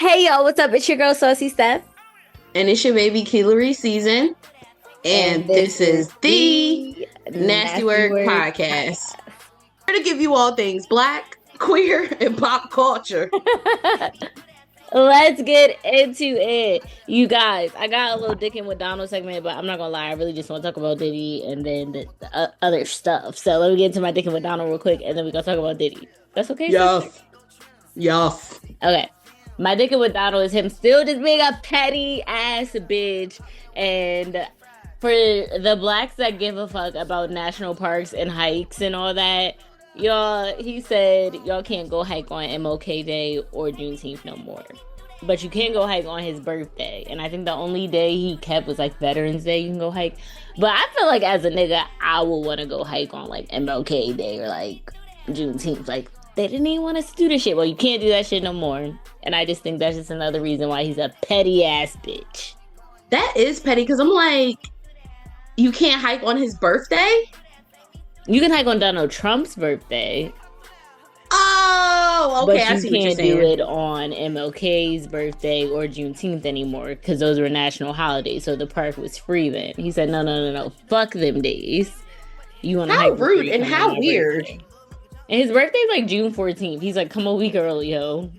Hey y'all, what's up? It's your girl Saucy Steph. And it's your baby Keelery season. And this is the Nasty Word Podcast. We're going to give you all things black, queer, and pop culture. Let's get into it. You guys, I got a little dicking with Donald segment, but I'm not gonna lie, I really just want to talk about Diddy and then the other stuff. So let me get into my dicking with Donald real quick, and then we gonna talk about Diddy. That's okay? Yes. Okay. My dicking with Donald is him still just being a petty ass bitch. And for the blacks that give a fuck about national parks and hikes and all that, y'all, he said y'all can't go hike on MLK Day or Juneteenth no more. But you can go hike on his birthday. And I think the only day he kept was like Veterans Day you can go hike. But I feel like as a nigga, I would want to go hike on like MLK Day or like Juneteenth. Like, they didn't even want us to do this shit. Well, you can't do that shit no more. And I just think that's just another reason why he's a petty ass bitch. That is petty, because I'm like, you can't hike on his birthday? You can hike on Donald Trump's birthday. Oh, okay, but I see you what you're can't saying. do it on MLK's birthday or Juneteenth anymore because those were national holidays. So the park was free then. He said, no. Fuck them days. You want to hike? How rude and how weird. Birthday. And his birthday's like June 14th. He's like, come a week early, yo.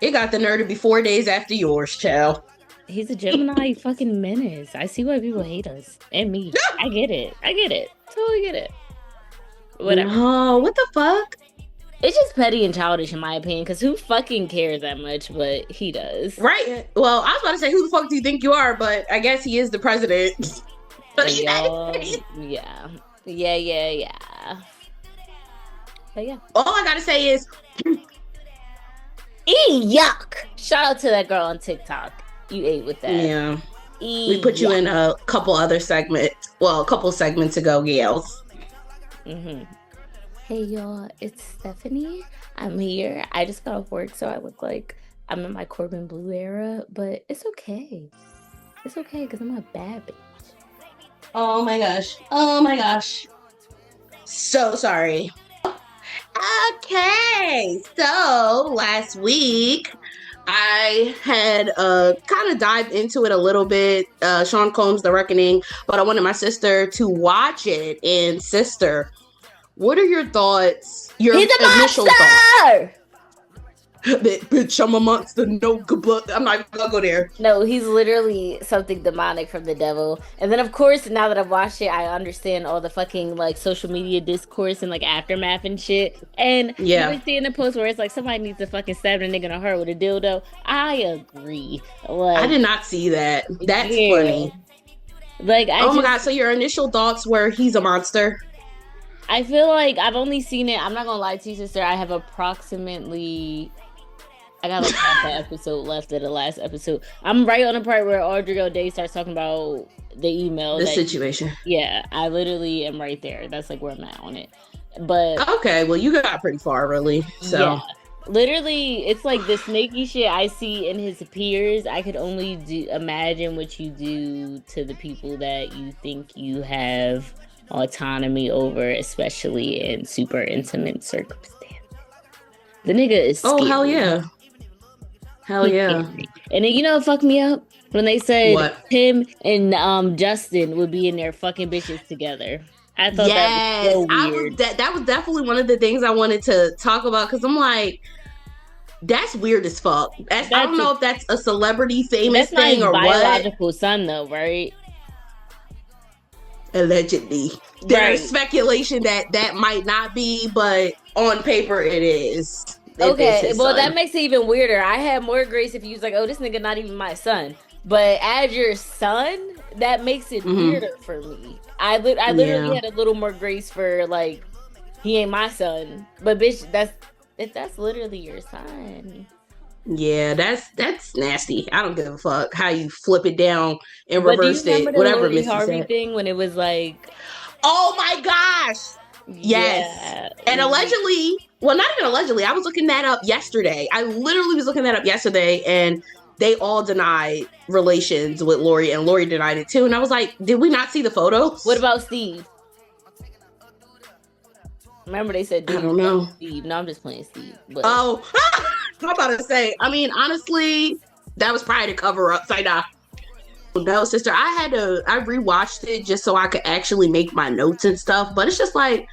It got the nerve to be 4 days after yours, child. He's a Gemini fucking menace. I see why people hate us. And me. I get it. Totally get it. Whatever. Oh, what the fuck? It's just petty and childish in my opinion, because who fucking cares that much? But he does. Right. Well, I was about to say, who the fuck do you think you are? But I guess he is the president. Yeah. But yeah. All I gotta say is, yuck! Shout out to that girl on TikTok. You ate with that. Yeah. We put you in a couple other segments. Well, a couple segments ago, gals. Mm-hmm. Hey y'all, it's Stephanie. I'm here. I just got off work, so I look like I'm in my Corbin Blue era, but it's okay. It's okay, because I'm a bad bitch. Oh my gosh. So sorry. Okay, so last week I had kind of dived into it a little bit, Sean Combs' The Reckoning, but I wanted my sister to watch it. And sister, what are your thoughts? Your initial thoughts? Bitch, I'm a monster. No, I'm not gonna go there. No, he's literally something demonic from the devil. And then, of course, now that I've watched it, I understand all the fucking like social media discourse and like aftermath and shit. And you always see in the post where it's like somebody needs to fucking stab a nigga in the heart with a dildo. I agree. Like, I did not see that. That's funny. Like, my god! So your initial thoughts were he's a monster? I feel like I've only seen it. I'm not gonna lie to you, sister. I have approximately. I got like half the episode left of the last episode. I'm right on the part where Audrey O'Day starts talking about the email. The situation. Yeah, I literally am right there. That's like where I'm at on it. But okay, well, you got pretty far, really. So yeah. Literally, it's like the snaky shit I see in his peers. I could only imagine what you do to the people that you think you have autonomy over, especially in super intimate circumstances. The nigga is scary. Oh, hell yeah. Hell yeah. And then, you know what fucked me up? When they said him and Justin would be in there fucking bitches together. I thought that was so weird. That was definitely one of the things I wanted to talk about, because I'm like, that's weird as fuck. I don't know if that's a celebrity famous thing or what. That's my biological son though, right? Allegedly. There's speculation that might not be, but on paper it is. Okay, well, that makes it even weirder. I had more grace if you was like, oh, this nigga not even my son. But as your son, that makes it weirder for me. I literally had a little more grace for, like, he ain't my son. But, bitch, that's literally your son. Yeah, that's nasty. I don't give a fuck how you flip it down and reverse it. Whatever Missy Harvey said. Thing when it was like... Oh, my gosh! Yes. Yeah. And allegedly, well, not even allegedly, I was looking that up yesterday. I literally was looking that up yesterday, and they all denied relations with Lori, and Lori denied it too. And I was like, did we not see the photos? What about Steve? Remember they said, I don't know. Steve. No, I'm just playing Steve. But... Oh, I'm about to say, I mean, honestly, that was probably the cover up. Like, nah. No, sister, I rewatched it just so I could actually make my notes and stuff. But it's just like,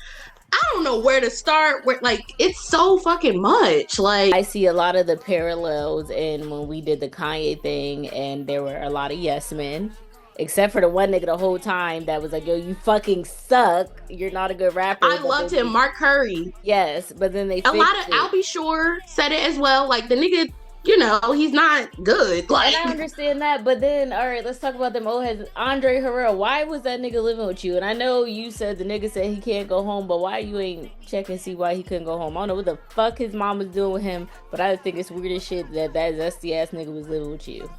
I don't know where to start. Where, like, it's so fucking much. Like, I see a lot of the parallels in when we did the Kanye thing, and there were a lot of yes men. Except for the one nigga the whole time that was like, yo, you fucking suck. You're not a good rapper. I loved him, Mark Curry. Yes, but then they a lot of I'll Be Sure said it as well. Like, the nigga, you know, he's not good. Like, and I understand that, but then, all right, let's talk about them old heads. Andre Harrell, why was that nigga living with you? And I know you said the nigga said he can't go home, but why you ain't check and see why he couldn't go home? I don't know what the fuck his mom was doing with him, but I think it's weird as shit that zesty ass nigga was living with you.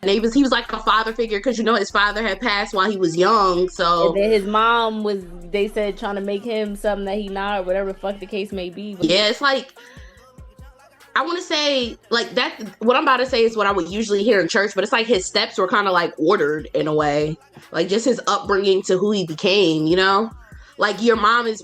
And he was like a father figure because, you know, his father had passed while he was young. So and then his mom was, they said, trying to make him something that he not, or whatever the fuck the case may be. But yeah, it's like, I want to say, like, that, what I'm about to say is what I would usually hear in church, but it's like his steps were kind of like ordered in a way. Like, just his upbringing to who he became, you know? Like, your mom is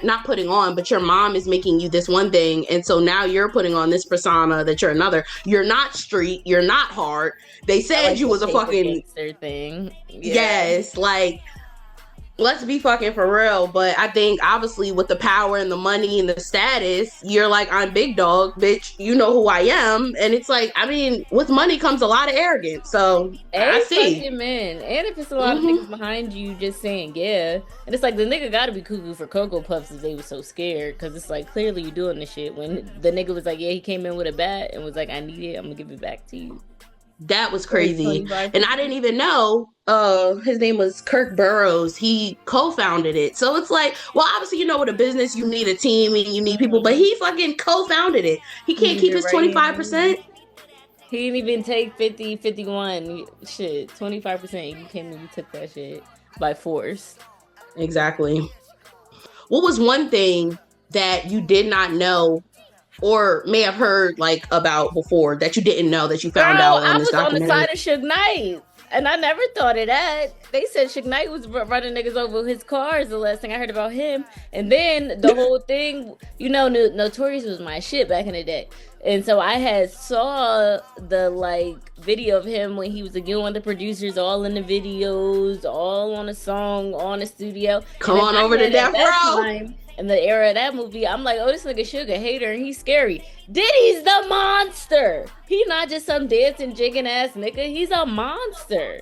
not putting on, but your mom is making you this one thing. And so now you're putting on this persona that you're another. You're not street. You're not hard. They said like you was a fucking thing. Yeah. Yes. Like, let's be fucking for real. But I think obviously with the power and the money and the status, you're like, I'm big dog, bitch. You know who I am. And it's like, I mean, with money comes a lot of arrogance. So I see. Fucking men. And if it's a lot of niggas behind you just saying yeah. And it's like the nigga gotta be cuckoo for Cocoa Puffs if they was so scared. Cause it's like clearly you doing this shit. When the nigga was like, yeah, he came in with a bat and was like, I need it, I'm gonna give it back to you. That was crazy. And I didn't even know his name was Kirk Burrows. He co-founded it. So it's like, well, obviously, you know, with a business, you need a team and you need people, but he fucking co-founded it. He can't keep his 25%. He didn't even take 50, 51. Shit, 25%. You came and you took that shit by force. Exactly. What was one thing that you did not know or may have heard like about before that you didn't know that you found out on this documentary? I was on the side of Suge Knight, and I never thought of that. They said Suge Knight was running niggas over with his cars. The last thing I heard about him, and then the whole thing, you know, Notorious was my shit back in the day, and so I had saw the like video of him when he was like, one of the producers, all in the videos, all on a song, on the studio. Come on over to Death Row. In the era of that movie, I'm like, oh, this nigga Suge a hater and he's scary. Diddy's the monster. He not just some dancing, jigging ass nigga. He's a monster.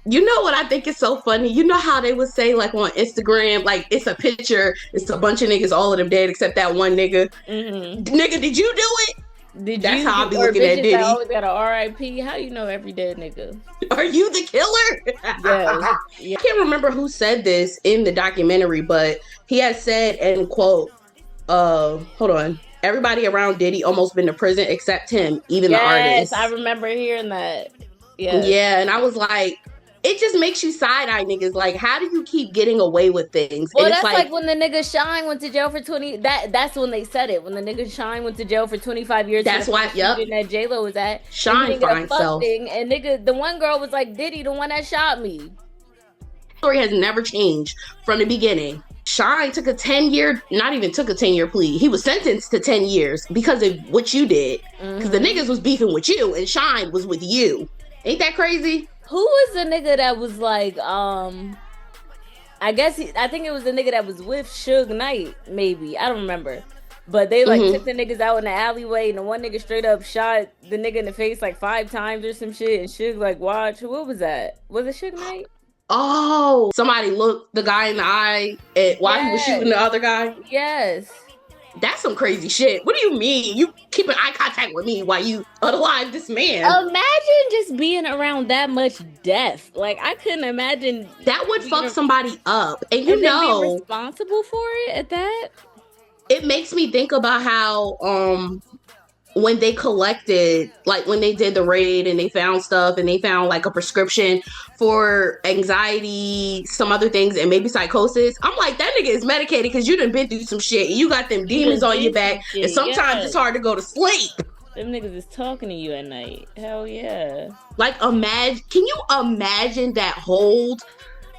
You know what I think is so funny? You know how they would say like on Instagram, like it's a picture, it's a bunch of niggas, all of them dead except that one nigga. Nigga, did you do it? That's how I be looking at Diddy. I always got a RIP. How you know every dead nigga? Are you the killer? Yes. Yeah. I can't remember who said this in the documentary, but he had said, and quote, hold on, everybody around Diddy almost been to prison except him, even the artist. Yes, I remember hearing that. Yeah, and I was like, it just makes you side-eye niggas. Like, how do you keep getting away with things? Well, and that's like when the nigga Shine went to jail for 20. That's when they said it. When the nigga Shine went to jail for 25 years. That's why. Yep. That J-Lo was at. Shine fine self. And nigga, the one girl was like, Diddy, the one that shot me. Story has never changed from the beginning. Shine took a 10-year, not even took a 10-year plea. He was sentenced to 10 years because of what you did. Because the niggas was beefing with you and Shine was with you. Ain't that crazy? Who was the nigga that was like, I think it was the nigga that was with Suge Knight, maybe. I don't remember. But they like took the niggas out in the alleyway and the one nigga straight up shot the nigga in the face like 5 times or some shit. And Suge like, watch. What was that? Was it Suge Knight? Oh, somebody looked the guy in the eye while he was shooting the other guy? Yes. That's some crazy shit. What do you mean? You keeping eye contact with me while you unalive this man? Imagine just being around that much death. Like, I couldn't imagine. That would fuck somebody up. And you know, be responsible for it at that? It makes me think about how when they collected, like when they did the raid and they found stuff and they found like a prescription for anxiety, some other things, and maybe psychosis. I'm like, that nigga is medicated because you done been through some shit. And you got them demons on your back. And sometimes it's hard to go to sleep. Them niggas is talking to you at night. Hell yeah. Like, can you imagine that hold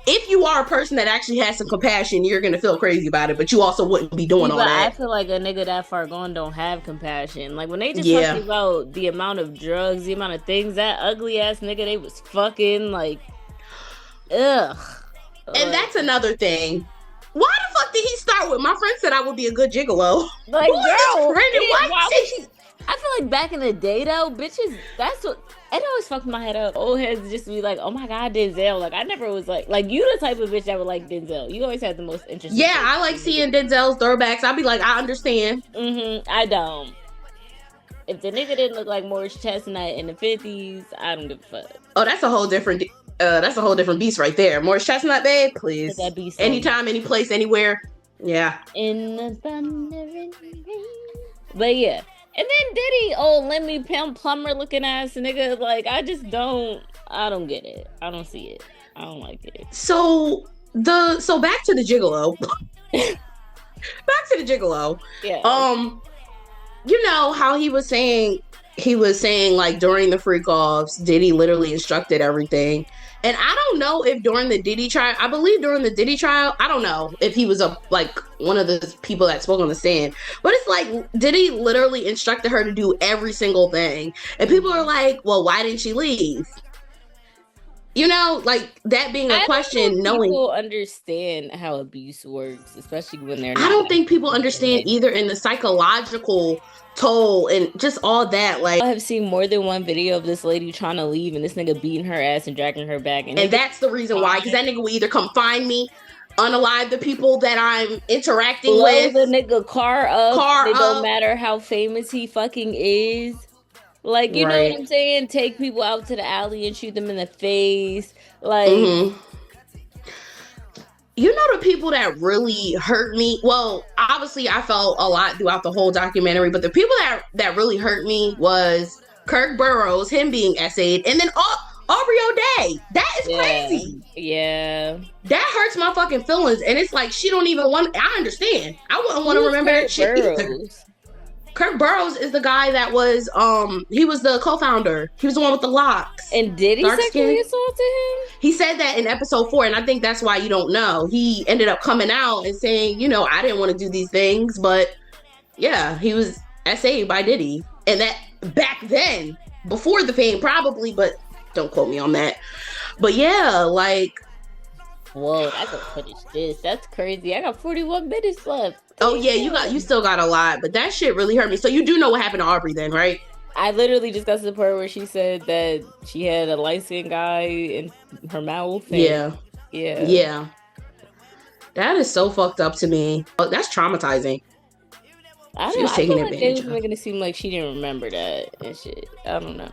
if you are a person that actually has some compassion, you're gonna feel crazy about it, but you also wouldn't be doing all but that. I feel like a nigga that far gone don't have compassion. Like when they just Yeah. talking about the amount of drugs, the amount of things that ugly ass nigga they was fucking, like, ugh. And that's another thing. Why the fuck did he start with my friend said I would be a good gigolo? Like, Who is this girl, friend and why what? would she? I feel like back in the day though, bitches, that's what it always fucked my head up. Old heads just be like, oh my god, Denzel. Like I never was like you the type of bitch that would like Denzel. You always had the most interesting. Yeah, I like seeing Denzel's throwbacks. I'll be like, I understand. I don't. If the nigga didn't look like Morris Chestnut in the 50s, I don't give a fuck. Oh, that's a whole different beast right there. Morris Chestnut, babe, please. That beast anytime, any place, anywhere. Yeah. In the thunder and rain. But yeah. And then Diddy, let me plumber looking ass nigga. Like I don't get it. I don't see it. I don't like it. So back to the gigolo. Back to the gigolo. Yeah. You know how he was saying like during the freak offs, Diddy literally instructed everything. And I don't know if during the Diddy trial, I believe during the Diddy trial, I don't know if he was one of the people that spoke on the stand, but it's like Diddy literally instructed her to do every single thing. And people are like, well, why didn't she leave? You know, like that being a question, knowing people understand how abuse works, especially when they're not. I don't think people understand either in the psychological toll and just all that. Like I have seen more than one video of this lady trying to leave and this nigga beating her ass and dragging her back. And that's the reason why, because that nigga will either come find me, unalive the people that I'm interacting with. The nigga car up. It don't matter how famous he fucking is. Like, you know what I'm saying? Take people out to the alley and shoot them in the face. Like, You know the people that really hurt me? Well, obviously I felt a lot throughout the whole documentary, but the people that really hurt me was Kirk Burrows, him being essayed, and then Aubrey O'Day. That is crazy. Yeah. That hurts my fucking feelings. And it's like, she don't even want, I understand. I wouldn't want to remember that shit either. Kirk Burrows is the guy that was, he was the co-founder. He was the one with the locks. And did he sexually assault him? He said that in episode 4, and I think that's why you don't know. He ended up coming out and saying, you know, I didn't want to do these things, but yeah, he was SA'd by Diddy. And that back then, before the fame probably, but don't quote me on that. But yeah, like, whoa, I gotta finish this. That's crazy. I got 41 minutes left. Oh yeah, you still got a lot, but that shit really hurt me. So you do know what happened to Aubrey then, right? I literally just got to the part where she said that she had a light-skinned guy in her mouth. Yeah. That is so fucked up to me. Oh, that's traumatizing. She was taking advantage. It was making it seem like she didn't remember that and shit. I don't know.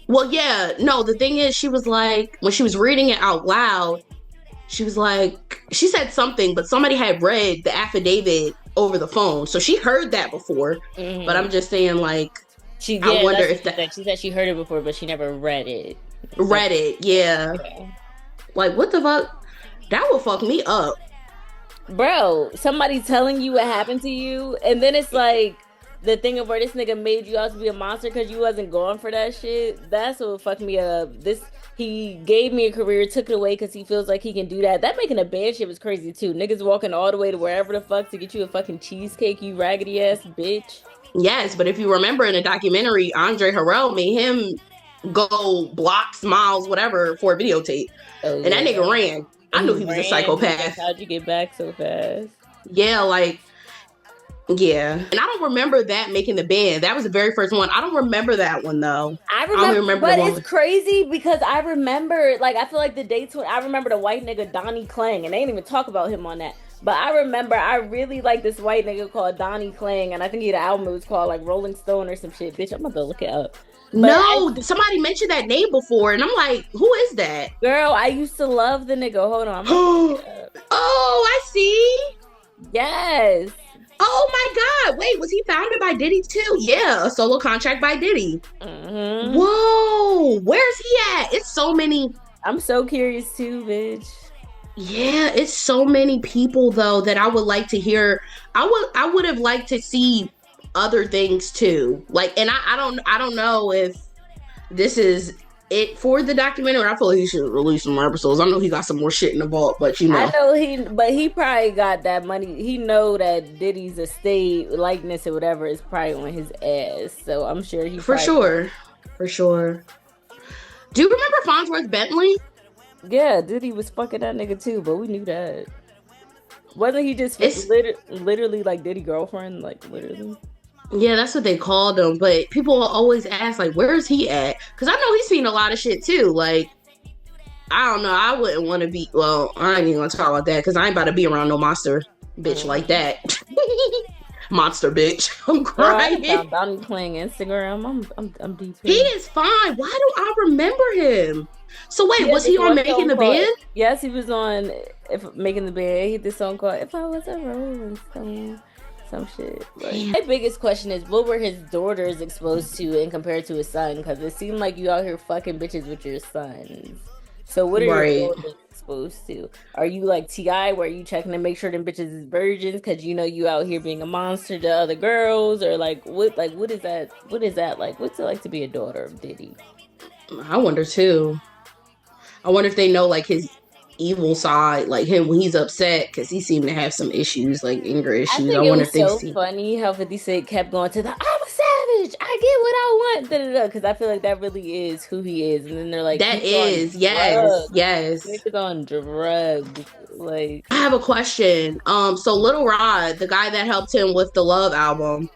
Well, yeah, no, the thing is, she was like, when she was reading it out loud, she was like, she said something, but somebody had read the affidavit over the phone. So she heard that before. Mm-hmm. But I'm just saying, like, I wonder if that... She said she heard it before, but she never read it. Read it, yeah. Okay. Like, what the fuck? That would fuck me up. Bro, somebody telling you what happened to you, and then it's like, the thing of where this nigga made you out to be a monster because you wasn't going for that shit. That's what fucked me up. He gave me a career, took it away because he feels like he can do that. That making a band shit was crazy too. Niggas walking all the way to wherever the fuck to get you a fucking cheesecake, you raggedy ass bitch. Yes, but if you remember in the documentary, Andre Harrell made him go blocks, miles, whatever for a videotape. And that nigga ran. I knew he was a psychopath. How'd you get back so fast? Yeah, like, yeah. And I don't remember that making the band. That was the very first one. I don't remember that one, though. I remember but it's crazy because I remember, like, I feel like the dates when I remember the white nigga Donnie Klang, and they didn't even talk about him on that. But I remember I really like this white nigga called Donnie Klang, and I think he had an album, it was called, like, Rolling Stone or some shit. Bitch, I'm about to look it up. But somebody mentioned that name before, and I'm like, who is that? Girl, I used to love the nigga. Hold on. Oh, I see. Yes. Oh my God! Wait, was he founded by Diddy too? Yeah, a solo contract by Diddy. Mm-hmm. Whoa, where's he at? It's so many. I'm so curious too, bitch. Yeah, it's so many people though that I would like to hear. I would have liked to see other things too. Like, and I don't know if this is it for the documentary. I feel like he should release some more episodes. I know he got some more shit in the vault, but you I know. know he probably got that money. He know that Diddy's estate likeness or whatever is probably on his ass. So I'm sure he For probably, sure. For sure. Do you remember Farnsworth Bentley? yeah, Diddy was fucking that nigga too, but we knew that. Wasn't he just It's literally like Diddy girlfriend? Like literally. yeah, that's what they called him. But people always ask, like, where's he at? Because I know he's seen a lot of shit too. Like, I don't know. I wouldn't want to be. Well, I ain't even gonna talk about that because I ain't about to be around no monster bitch like that. Monster bitch. I'm Girl, I crying. just found Donnie playing Instagram. I'm deep He in. is fine. Why do I remember him? So wait, He had was this he on one Making song the called, Band? yes, he was on if making the band. He had this song called "If I Was a Rolling Stone," some shit. Like, Damn. my biggest question is, what were his daughters exposed to and compared to his son? Because it seemed like you out here fucking bitches with your sons. So what are your Right. daughters exposed to? Are you like Ti, where you checking to make sure them bitches is virgins because you know you out here being a monster to other girls, or like what is that? What is that like? What's it like to be a daughter of Diddy? I wonder too. I wonder if they know like his evil side, like him when he's upset, because he seemed to have some issues, like anger I issues. I think it wonder was if they so see funny how 50 Cent kept going to the "I'm a savage, I get what I want," da, da, da, because I feel like that really is who he is. And then they're like, that he's on is yes, drugs. yes. Niggas on drugs. Like, I have a question. So Little Rod, the guy that helped him with the Love album,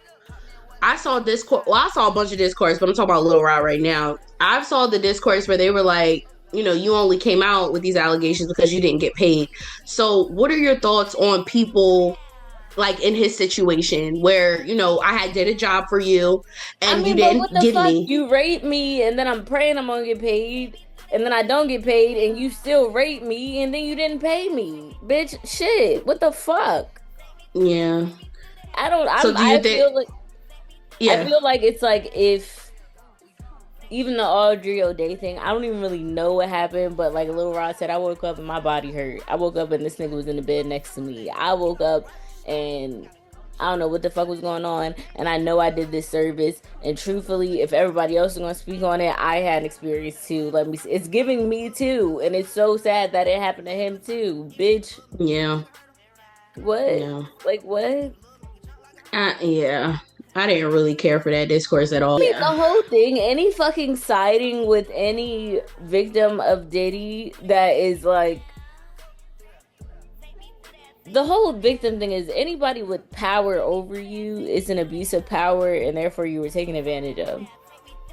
I saw Discord. Well, I saw a bunch of discourse, but I'm talking about Little Rod right now. I saw the discourse where they were like, you know, you only came out with these allegations because you didn't get paid. So, what are your thoughts on people like in his situation where, you know, did a job for you I and you mean, but what didn't the give fuck? me? You rate me, and then I'm praying I'm gonna get paid, and then I don't get paid, and you still rate me, and then you didn't pay me, bitch. Shit, what the fuck? Yeah. I don't. So, do you I think? feel like Yeah. it's like if even the Audrey O'Day thing, I don't even really know what happened, but like Little Rod said, I woke up and my body hurt. I woke up and this nigga was in the bed next to me. I woke up and I don't know what the fuck was going on, and I know I did this service. And truthfully, if everybody else is gonna speak on it, I had an experience too. Let me see. It's giving me too, and it's so sad that it happened to him too, bitch. Yeah. What? Yeah. Like what? Yeah. I didn't really care for that discourse at all. I mean, the Yeah. whole thing, any fucking siding with any victim of Diddy that is like, the whole victim thing is anybody with power over you is an abuse of power, and therefore you were taken advantage of.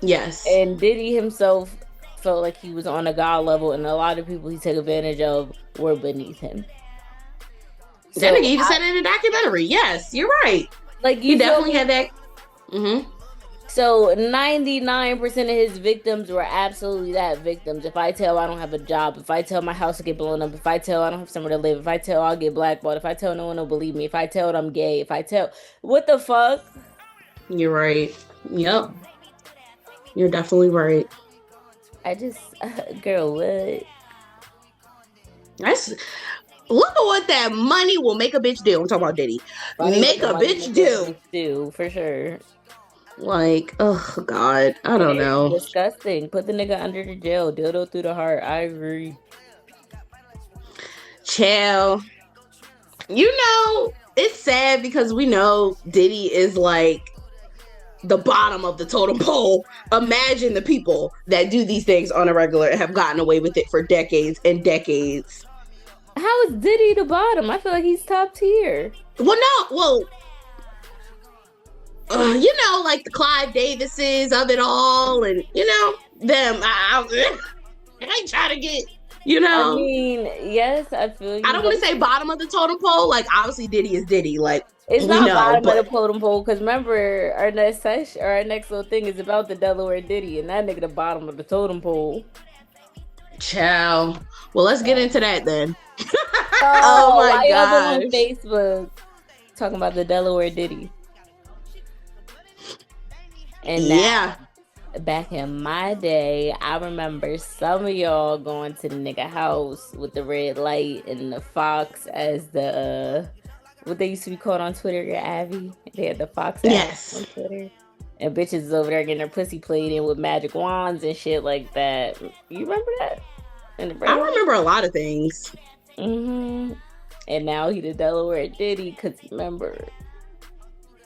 Yes. And Diddy himself felt like he was on a god level, and a lot of people he took advantage of were beneath him. That So nigga even said it in a documentary. Yes, you're right. like He you definitely feel had that. So 99% of his victims were absolutely that, victims. If I tell I don't have a job, if I tell my house will get blown up, if I tell I don't have somewhere to live, if I tell I'll get blackballed, if I tell no one will believe me, if I tell I'm gay, if I tell what the fuck? You're right. Yep. You're definitely right. I just girl, what? That's look at what that money will make a bitch do. I'm talking about Diddy. Make a bitch do. Do for sure. Like, oh God, I don't It's know. disgusting. Put the nigga under the jail. Dildo through the heart. I agree. Chill. You know, it's sad because we know Diddy is like the bottom of the totem pole. Imagine the people that do these things on a regular and have gotten away with it for decades and decades. How is Diddy the bottom? I feel like he's top tier. Well, no, well, you know, like the Clive Davises of it all, and you know them. I ain't trying to get, you know. I mean, yes, I feel you. I don't want to say bottom of the totem pole. Like obviously, Diddy is Diddy. Like it's we not know, bottom but of the totem pole because remember our next session or our next little thing is about the Delaware Diddy, and that nigga the bottom of the totem pole. Ciao. Well, let's get into that then. Oh my why y'all go on gosh. Facebook talking about the Delaware Diddy? And Yeah. back in my day, I remember some of y'all going to the nigga house with the red light and the fox as the what they used to be called on Twitter, your Abby. They had the fox Yes. on Twitter. And bitches is over there getting their pussy played in with magic wands and shit like that. You remember that? In the I brain? remember a lot of things. Mm-hmm. And now he the Delaware Diddy because remember.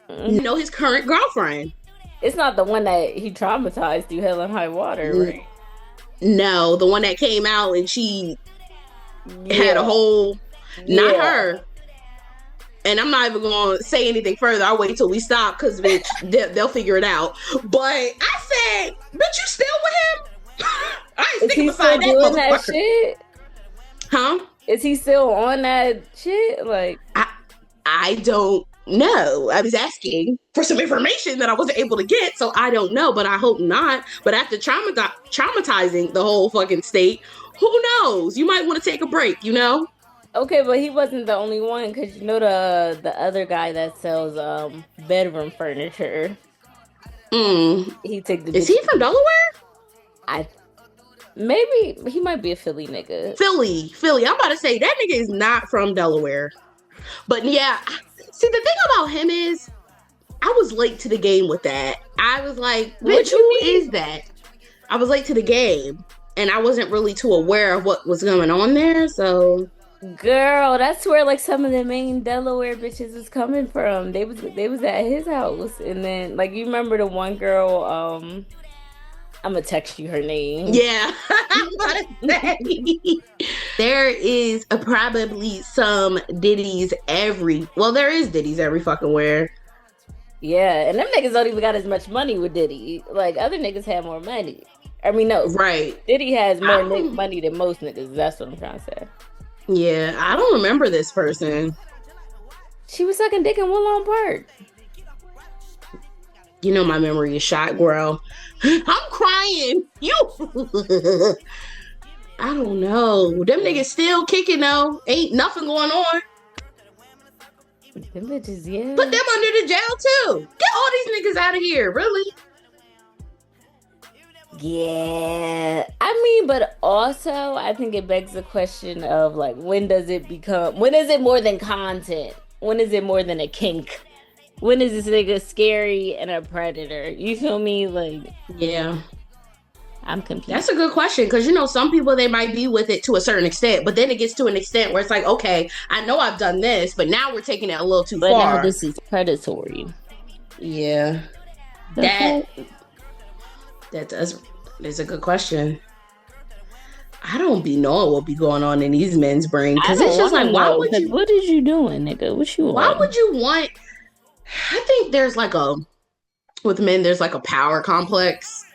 You know his current girlfriend. It's not the one that he traumatized through Hell and High Water, right? No, the one that came out and she had a whole, not her. And I'm not even going to say anything further. I'll wait till we stop because, bitch, they'll figure it out. But I said, bitch, you still with him? I ain't sticking beside that motherfucker. That shit? Huh? Is he still on that shit? Like, I don't know. I was asking for some information that I wasn't able to get, so I don't know, but I hope not. But after traumatizing the whole fucking state, who knows? You might want to take a break, you know? Okay, but he wasn't the only one, because you know the other guy that sells bedroom furniture. He took the. Is he from Delaware? Maybe he might be a Philly nigga. Philly. I'm about to say that nigga is not from Delaware. But yeah, see the thing about him is I was late to the game with that. I was like, bitch, who is that? I was late to the game and I wasn't really too aware of what was going on there, so girl, that's where like some of the main Delaware bitches is coming from. They was at his house, and then like you remember the one girl. I'm gonna text you her name. Yeah, I'm gonna say there is probably some Diddy's there is Diddy's every fucking where. Yeah, and them niggas don't even got as much money with Diddy. Like other niggas have more money. I mean, no, right? Diddy has more money than most niggas. That's what I'm trying to say. Yeah, I don't remember this person. She was sucking dick in Woodlawn Park. You know my memory is shot, girl. I'm crying. I don't know. Them niggas still kicking though. Ain't nothing going on. Them bitches, yeah. Put them under the jail too. Get all these niggas out of here, really. Yeah. I mean, but also I think it begs the question of like when is it more than content? When is it more than a kink? When is this nigga scary and a predator? You feel me? Like, yeah. I'm confused. That's a good question because, you know, some people, they might be with it to a certain extent, but then it gets to an extent where it's like, okay, I know I've done this, but now we're taking it a little too far. But now this is predatory. Yeah. That's a good question. I don't be knowing what be going on in these men's brain because it's just like, why would you? What is you doing, nigga? What you want? Why would you want? I think there's like with men, there's like a power complex,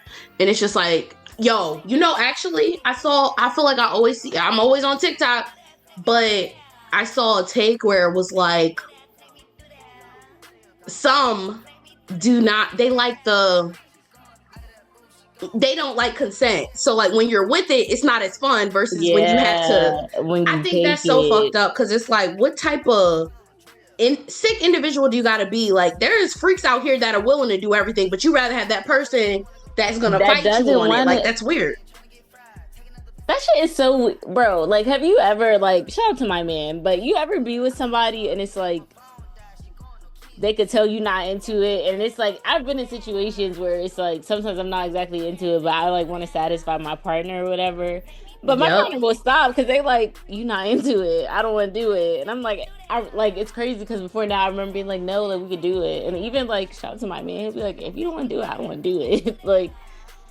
and it's just like, yo, you know, actually, I feel like I'm always on TikTok, but I saw a take where it was like, some they don't like consent. So like when you're with it, it's not as fun versus when you have to. I think that's so fucked up because it's like, what type of sick individual do you gotta be? Like there's freaks out here that are willing to do everything, but you rather have that person that's gonna fight you on it. Like that's weird. That shit is so, bro. Like, have you ever, like, shout out to my man, but you ever be with somebody and it's like they could tell you not into it, and it's like I've been in situations where it's like sometimes I'm not exactly into it, but I like want to satisfy my partner or whatever. But my partner will stop because they like, you not into it. I don't want to do it. And I'm like, it's crazy because before now I remember being like, no, like we could do it. And even like, shout out to my man, he'll be like, if you don't want to do it, I don't want to do it. Like,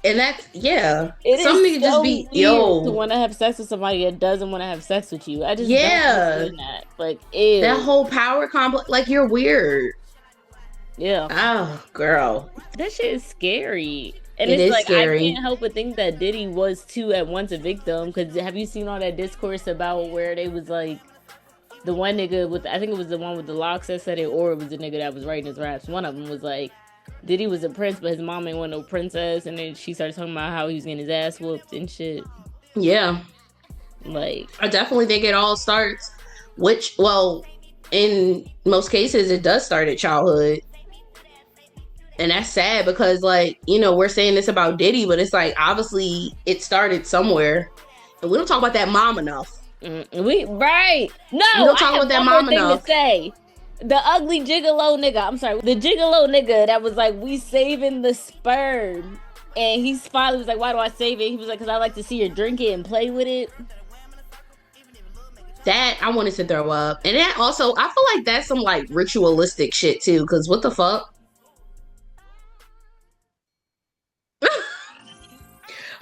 and that's, yeah. Some niggas just be, yo, to want to have sex with somebody that doesn't want to have sex with you. I just don't understand that. Like, ew. That whole power complex, like you're weird. Yeah. Oh, girl. That shit is scary. And it's like, scary. I can't help but think that Diddy was too at once a victim. Because have you seen all that discourse about where they was like, the one nigga with, I think it was the one with the locks that said it, or it was the nigga that was writing his raps. One of them was like, Diddy was a prince, but his mom ain't want no princess. And then she started talking about how he was getting his ass whooped and shit. Yeah. Like, I definitely think it all starts, in most cases, it does start at childhood. And that's sad because, like, you know, we're saying this about Diddy, but it's like, obviously, it started somewhere. And we don't talk about that mom enough. Right. No, we don't talk about that mom enough. To say. The ugly gigolo nigga. I'm sorry. The gigolo nigga that was like, we saving the sperm. And he finally was like, why do I save it? He was like, because I like to see her drink it and play with it. That I wanted to throw up. And that also, I feel like that's some like ritualistic shit too. Because what the fuck?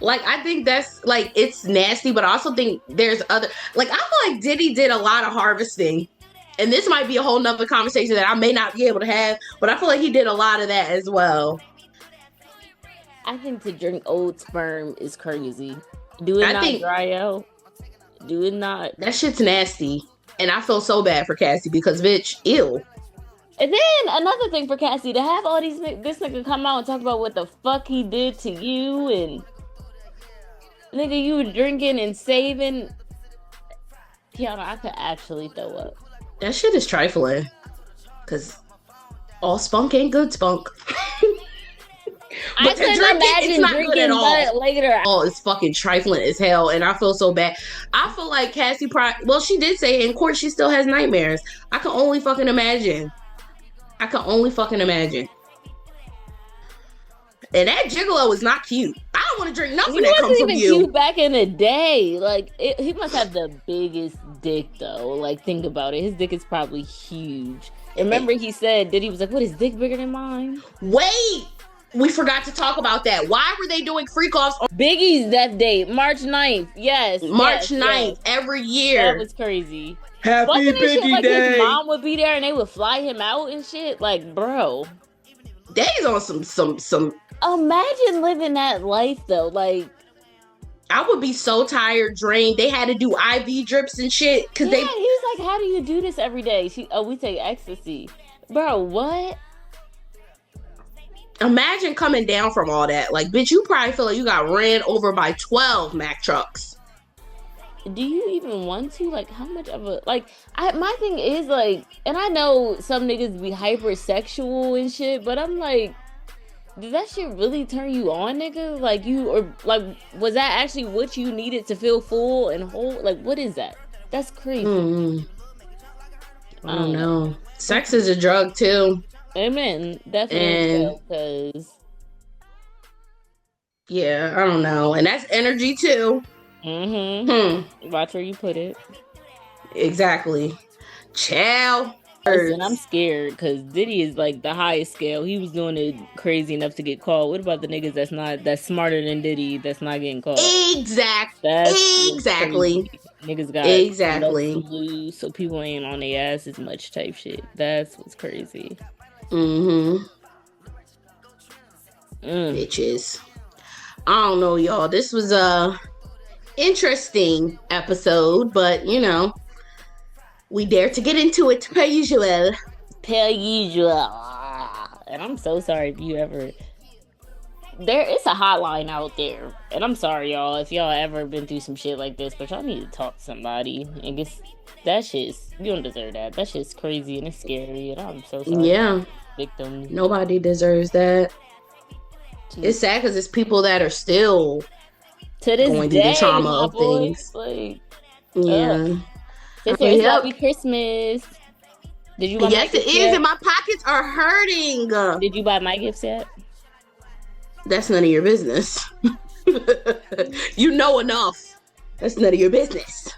Like, I think that's like, it's nasty, but I also think there's other, like, I feel like Diddy did a lot of harvesting. And this might be a whole nother conversation that I may not be able to have, but I feel like he did a lot of that as well. I think to drink old sperm is crazy. Do it not dry out. Do it not. That shit's nasty. And I feel so bad for Cassie because, bitch, ew. And then another thing for Cassie, to have all this nigga come out and talk about what the fuck he did to you and nigga, you were drinking and saving. Tiana, I could actually throw up. That shit is trifling. Because all spunk ain't good spunk. I couldn't imagine drinking butt later. Oh, it's fucking trifling as hell, and I feel so bad. I feel like Cassie well, she did say in court she still has nightmares. I can only fucking imagine. And that gigolo is not cute. I don't want to drink nothing that comes from you. He wasn't even cute back in the day. Like, he must have the biggest dick, though. Like, think about it. His dick is probably huge. Remember he said, Diddy was like, what, his dick bigger than mine? Wait! We forgot to talk about that. Why were they doing freak-offs on Biggie's death date? March 9th. Yes. March 9th, every year. That was crazy. Happy Biggie Day. His mom would be there and they would fly him out and shit. Like, bro. Days on some. Imagine living that life, though. Like, I would be so tired, drained. They had to do IV drips and shit. He was like, how do you do this every day? We take ecstasy. Bro, what? Imagine coming down from all that. Like, bitch, you probably feel like you got ran over by 12 Mack trucks. Do you even want to? Like, how much of a... Like, my thing is, like... And I know some niggas be hypersexual and shit, but I'm like... Does that shit really turn you on, nigga? Like, was that actually what you needed to feel full and whole? Like, what is that? That's crazy. I don't know. Sex is a drug, too. Amen. Definitely. Because... Yeah, I don't know. And that's energy, too. Watch where you put it. Exactly. Ciao. Listen, I'm scared because Diddy is like the highest scale. He was doing it crazy enough to get caught. What about the niggas that's smarter than Diddy that's not getting caught? Exactly. Niggas got exactly to lose, so people ain't on their ass as much type shit. That's what's crazy. Bitches. I don't know, y'all. This was a interesting episode, but you know. We dare to get into it per usual. Per usual. And I'm so sorry if you ever... There is a hotline out there. And I'm sorry, y'all, if y'all ever been through some shit like this, but y'all need to talk to somebody. And get... That shit's... You don't deserve that. That shit's crazy and it's scary. And I'm so sorry. Yeah. Victims. Nobody deserves that. Jeez. It's sad because it's people that are still... To this going day, through the trauma of things. Like, yeah. It's happy Christmas. Did you buy yes, it is, and my pockets are hurting. Did you buy my gifts yet? That's none of your business. You know enough. That's none of your business.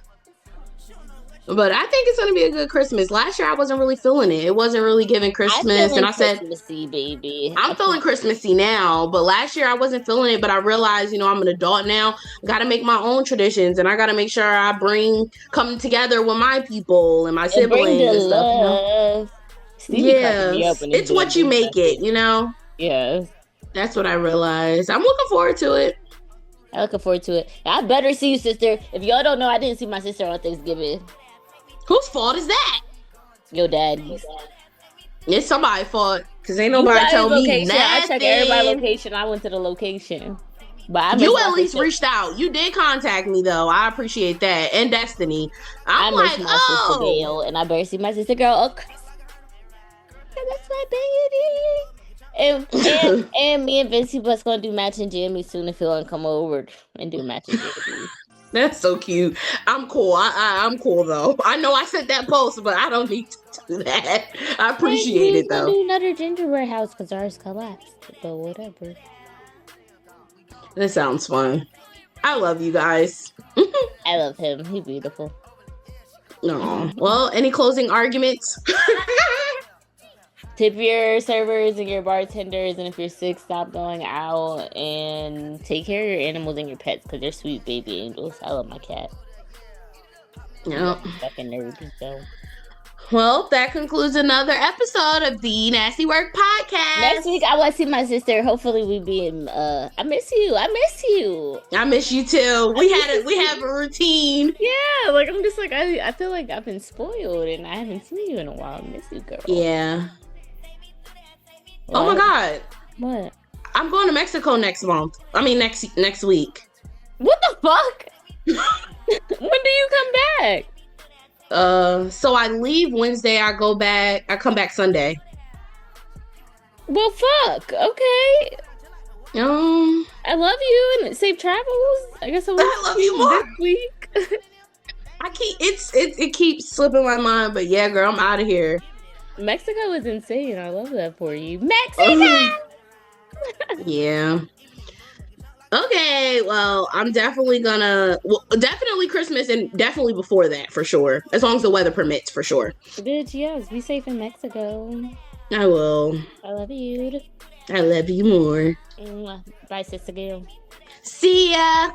But I think it's going to be a good Christmas. Last year, I wasn't really feeling it. It wasn't really giving Christmas. And I said, Christmassy, baby. I'm feeling Christmassy now. But last year, I wasn't feeling it. But I realized, you know, I'm an adult now. I got to make my own traditions. And I got to make sure I come together with my people and my siblings and stuff. You know? Yeah. It's what you make it, you know? Yeah. That's what I realized. I'm looking forward to it. I'm looking forward to it. I better see you, sister. If y'all don't know, I didn't see my sister on Thanksgiving. Whose fault is that? Your daddy's. It's somebody's fault. Because ain't nobody tell me nothing. I checked everybody's location. I went to the location. But you at least reached out. You did contact me, though. I appreciate that. And Destiny. I miss my sister Gail. And I better see my sister girl. Oh, Chris. That's my baby. And me and Vinci was going to do matching jammies soon if you want to come over and do matching jammies. That's so cute. I'm cool. I'm cool though. I know I said that post, but I don't need to do that. I appreciate We it gonna though. do another gingerbread house because ours collapsed. But whatever. This sounds fun. I love you guys. I love him. He's beautiful. No. Well, any closing arguments? Tip your servers and your bartenders, and if you're sick, stop going out and take care of your animals and your pets because they're sweet baby angels. I love my cat. Yep. Fucking nerdy, so. Well, that concludes another episode of the Nasty Work Podcast. Next week, I want to see my sister. Hopefully, we be in. I miss you. I miss you. I miss you too. We have a routine. Yeah, like I'm just like I feel like I've been spoiled and I haven't seen you in a while. I miss you, girl. Yeah. What? Oh my God. What? I'm going to Mexico next month. I mean next week. What the fuck? When do you come back? So I leave Wednesday. I come back Sunday. Well, fuck. Okay. I love you and safe travels. I guess I love you more this week. it keeps slipping my mind, but yeah, girl, I'm out of here. Mexico is insane. I love that for you, Mexico. Yeah. Okay, well, I'm definitely definitely Christmas and definitely before that for sure. As long as the weather permits, for sure. Bitch, yes, be safe in Mexico. I will. I love you. I love you more. Bye, Sister Gail. See ya.